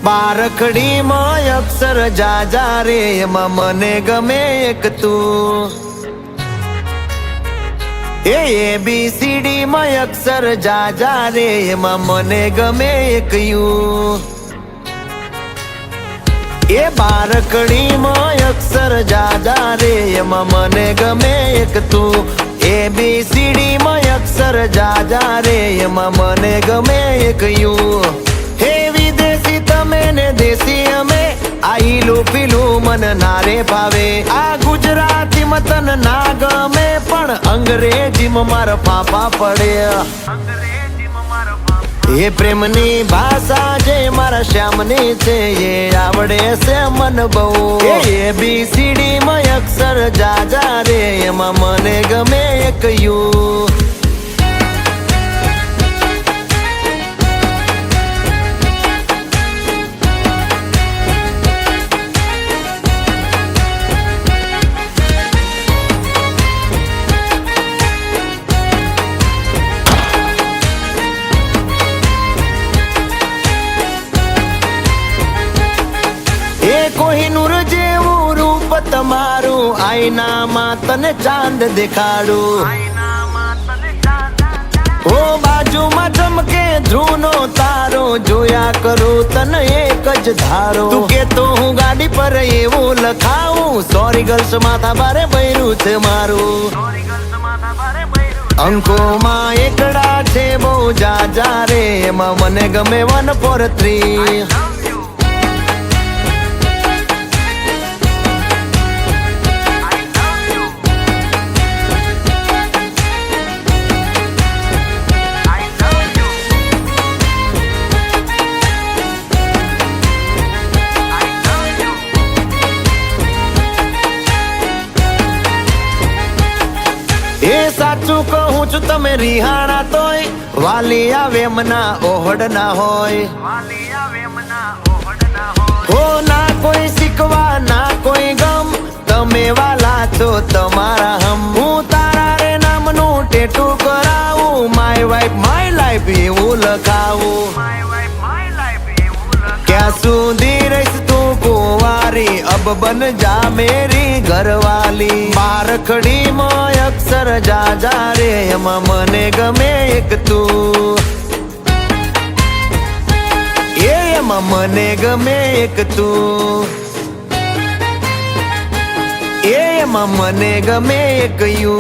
બારખડીમાં અક્ષર જાજા રે એમાં મને ગમે એક તું ABCD માં અક્ષર જાજા રે એમાં મને ગમે એક યુ એ બારખડીમાં અક્ષર જાજા રે એમાં મને ગમે એક તું ABCD માં અક્ષર જાજા રે એમાં મને ગમે એક યુ હે વિદેશી તમે ને દેશી અમે આઈલું પીલું મન નારે ભાવે આ ગુજરાતી મતન ના ગમે પણ અંગ્રેજીમાં મારા પાપા પડે એ પ્રેમની ભાષા જે મારા શ્યામની છે એ આવડે છે મન બહુ ABCD માં અક્ષર જાજા રે એમાં મને ગમે એક યુ કોહિનૂર જેવું રૂપ તમારું આઈનામાં તને ચાંદ દેખાડું ઓ બાજુમાં ચમકે ધ્રુવનો તારો જોયા કરું તને એક જ ધારો તું કે તો હું ગાડી પર એવું લખાવું સોરી ગર્લ્સ માથા બારે બૈરું છે મારું અંકોમાં એકડા છે બહુ જાજા રે એમાં મને ગમે 143 એ સાચું કહું છું તમે રિહાણા તોય વાલી આવે મના ઓહડ ના હોય હો ના કોઈ શીખવા ના કોઈ ગમ તમે વાલા છો તમારા હમ હું તારા રે નામનું ટેટુ કરાવું માય વાઇફ માય લાઈફ એવું લખાવું ક્યાં સુધી રહીશ તું કુંવારી અબ બન જા મેરી ઘરવાલી બારખડીમાં અક્ષર જાજા રે એમાં મને ગમે એક તું એમાં મને ગમે એક તું એમાં મને ગમે એક યુ